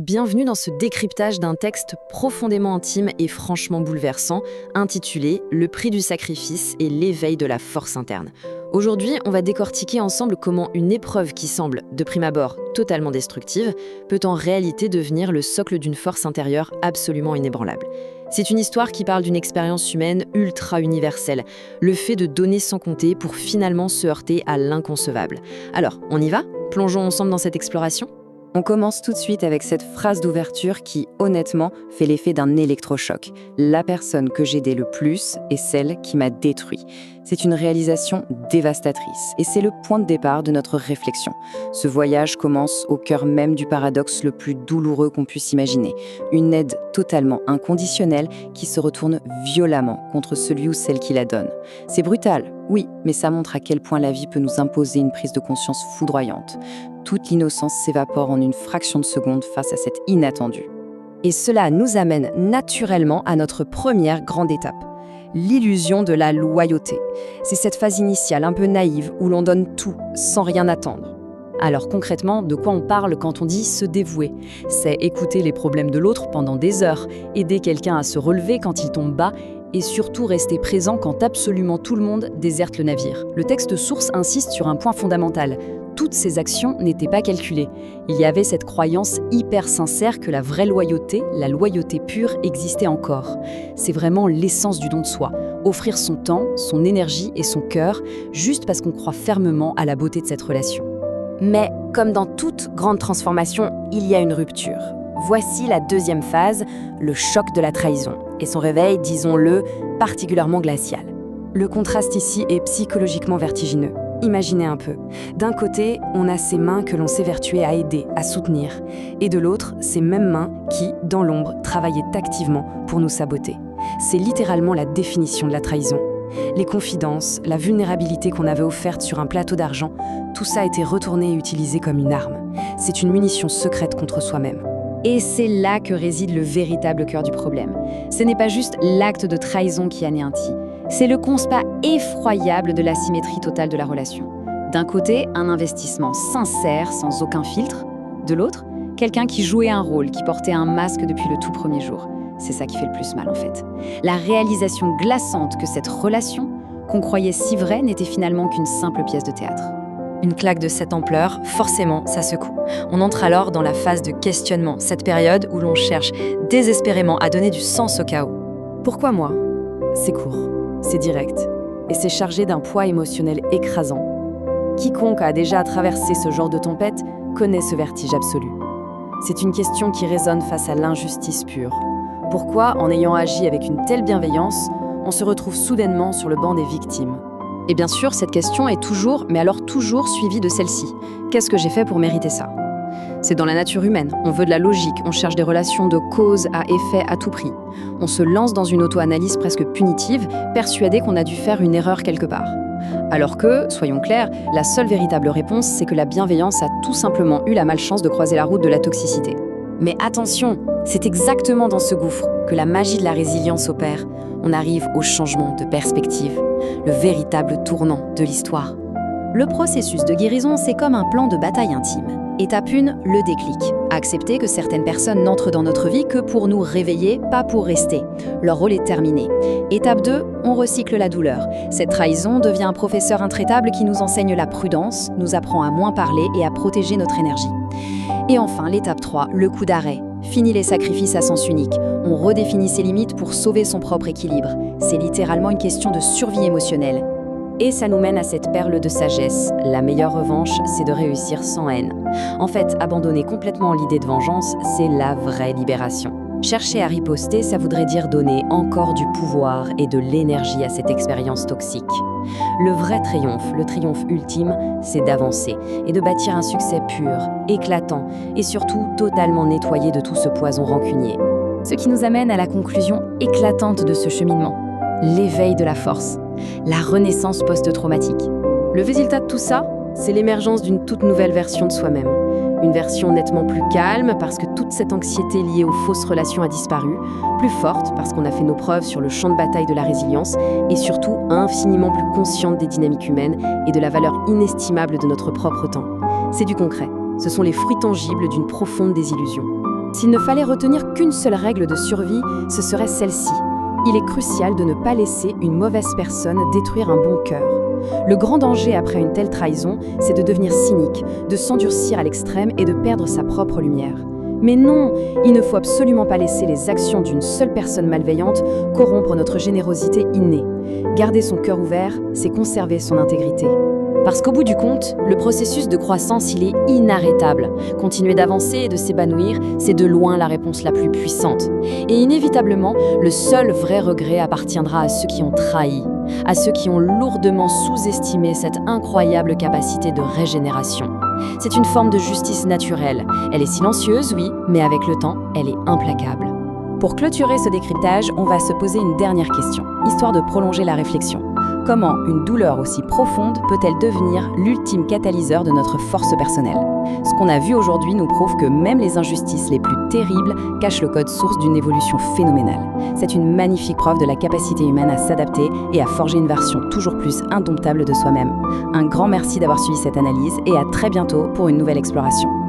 Bienvenue dans ce décryptage d'un texte profondément intime et franchement bouleversant, intitulé « Le prix du sacrifice et l'éveil de la force interne ». Aujourd'hui, on va décortiquer ensemble comment une épreuve qui semble, de prime abord, totalement destructive, peut en réalité devenir le socle d'une force intérieure absolument inébranlable. C'est une histoire qui parle d'une expérience humaine ultra universelle, le fait de donner sans compter pour finalement se heurter à l'inconcevable. Alors, on y va ? Plongeons ensemble dans cette exploration ? On commence tout de suite avec cette phrase d'ouverture qui, honnêtement, fait l'effet d'un électrochoc. La personne que j'aidais le plus est celle qui m'a détruit. C'est une réalisation dévastatrice et c'est le point de départ de notre réflexion. Ce voyage commence au cœur même du paradoxe le plus douloureux qu'on puisse imaginer. Une aide totalement inconditionnelle qui se retourne violemment contre celui ou celle qui la donne. C'est brutal, oui, mais ça montre à quel point la vie peut nous imposer une prise de conscience foudroyante. Toute l'innocence s'évapore en une fraction de seconde face à cet inattendu. Et cela nous amène naturellement à notre première grande étape, l'illusion de la loyauté. C'est cette phase initiale un peu naïve où l'on donne tout sans rien attendre. Alors concrètement, de quoi on parle quand on dit se dévouer ? C'est écouter les problèmes de l'autre pendant des heures, aider quelqu'un à se relever quand il tombe bas et surtout rester présent quand absolument tout le monde déserte le navire. Le texte source insiste sur un point fondamental. Toutes ces actions n'étaient pas calculées. Il y avait cette croyance hyper sincère que la vraie loyauté, la loyauté pure, existait encore. C'est vraiment l'essence du don de soi. Offrir son temps, son énergie et son cœur, juste parce qu'on croit fermement à la beauté de cette relation. Mais, comme dans toute grande transformation, il y a une rupture. Voici la deuxième phase, le choc de la trahison. Et son réveil, disons-le, particulièrement glacial. Le contraste ici est psychologiquement vertigineux. Imaginez un peu. D'un côté, on a ces mains que l'on s'évertuait à aider, à soutenir. Et de l'autre, ces mêmes mains qui, dans l'ombre, travaillaient activement pour nous saboter. C'est littéralement la définition de la trahison. Les confidences, la vulnérabilité qu'on avait offerte sur un plateau d'argent, tout ça a été retourné et utilisé comme une arme. C'est une munition secrète contre soi-même. Et c'est là que réside le véritable cœur du problème. Ce n'est pas juste l'acte de trahison qui anéantit. C'est le constat effroyable de l'asymétrie totale de la relation. D'un côté, un investissement sincère, sans aucun filtre. De l'autre, quelqu'un qui jouait un rôle, qui portait un masque depuis le tout premier jour. C'est ça qui fait le plus mal en fait. La réalisation glaçante que cette relation, qu'on croyait si vraie, n'était finalement qu'une simple pièce de théâtre. Une claque de cette ampleur, forcément, ça secoue. On entre alors dans la phase de questionnement, cette période où l'on cherche désespérément à donner du sens au chaos. Pourquoi moi ? C'est court, c'est direct, et c'est chargé d'un poids émotionnel écrasant. Quiconque a déjà traversé ce genre de tempête connaît ce vertige absolu. C'est une question qui résonne face à l'injustice pure. Pourquoi, en ayant agi avec une telle bienveillance, on se retrouve soudainement sur le banc des victimes ? Et bien sûr, cette question est toujours, mais alors toujours suivie de celle-ci. Qu'est-ce que j'ai fait pour mériter ça ? C'est dans la nature humaine. On veut de la logique, on cherche des relations de cause à effet à tout prix. On se lance dans une auto-analyse presque punitive, persuadé qu'on a dû faire une erreur quelque part. Alors que, soyons clairs, la seule véritable réponse, c'est que la bienveillance a tout simplement eu la malchance de croiser la route de la toxicité. Mais attention, c'est exactement dans ce gouffre que la magie de la résilience opère. On arrive au changement de perspective, le véritable tournant de l'histoire. Le processus de guérison, c'est comme un plan de bataille intime. Étape 1, le déclic. Accepter que certaines personnes n'entrent dans notre vie que pour nous réveiller, pas pour rester. Leur rôle est terminé. Étape 2, on recycle la douleur. Cette trahison devient un professeur intraitable qui nous enseigne la prudence, nous apprend à moins parler et à protéger notre énergie. Et enfin, l'étape 3, le coup d'arrêt. Fini les sacrifices à sens unique. On redéfinit ses limites pour sauver son propre équilibre. C'est littéralement une question de survie émotionnelle. Et ça nous mène à cette perle de sagesse. La meilleure revanche, c'est de réussir sans haine. En fait, abandonner complètement l'idée de vengeance, c'est la vraie libération. Chercher à riposter, ça voudrait dire donner encore du pouvoir et de l'énergie à cette expérience toxique. Le vrai triomphe, le triomphe ultime, c'est d'avancer et de bâtir un succès pur, éclatant et surtout totalement nettoyé de tout ce poison rancunier. Ce qui nous amène à la conclusion éclatante de ce cheminement. L'éveil de la force, la renaissance post-traumatique. Le résultat de tout ça, c'est l'émergence d'une toute nouvelle version de soi-même. Une version nettement plus calme parce que toute cette anxiété liée aux fausses relations a disparu, plus forte parce qu'on a fait nos preuves sur le champ de bataille de la résilience et surtout infiniment plus consciente des dynamiques humaines et de la valeur inestimable de notre propre temps. C'est du concret, ce sont les fruits tangibles d'une profonde désillusion. S'il ne fallait retenir qu'une seule règle de survie, ce serait celle-ci. Il est crucial de ne pas laisser une mauvaise personne détruire un bon cœur. Le grand danger après une telle trahison, c'est de devenir cynique, de s'endurcir à l'extrême et de perdre sa propre lumière. Mais non, il ne faut absolument pas laisser les actions d'une seule personne malveillante corrompre notre générosité innée. Garder son cœur ouvert, c'est conserver son intégrité. Parce qu'au bout du compte, le processus de croissance, il est inarrêtable. Continuer d'avancer et de s'épanouir, c'est de loin la réponse la plus puissante. Et inévitablement, le seul vrai regret appartiendra à ceux qui ont trahi, à ceux qui ont lourdement sous-estimé cette incroyable capacité de régénération. C'est une forme de justice naturelle. Elle est silencieuse, oui, mais avec le temps, elle est implacable. Pour clôturer ce décryptage, on va se poser une dernière question, histoire de prolonger la réflexion. Comment une douleur aussi profonde peut-elle devenir l'ultime catalyseur de notre force personnelle? Ce qu'on a vu aujourd'hui nous prouve que même les injustices les plus terribles cachent le code source d'une évolution phénoménale. C'est une magnifique preuve de la capacité humaine à s'adapter et à forger une version toujours plus indomptable de soi-même. Un grand merci d'avoir suivi cette analyse et à très bientôt pour une nouvelle exploration.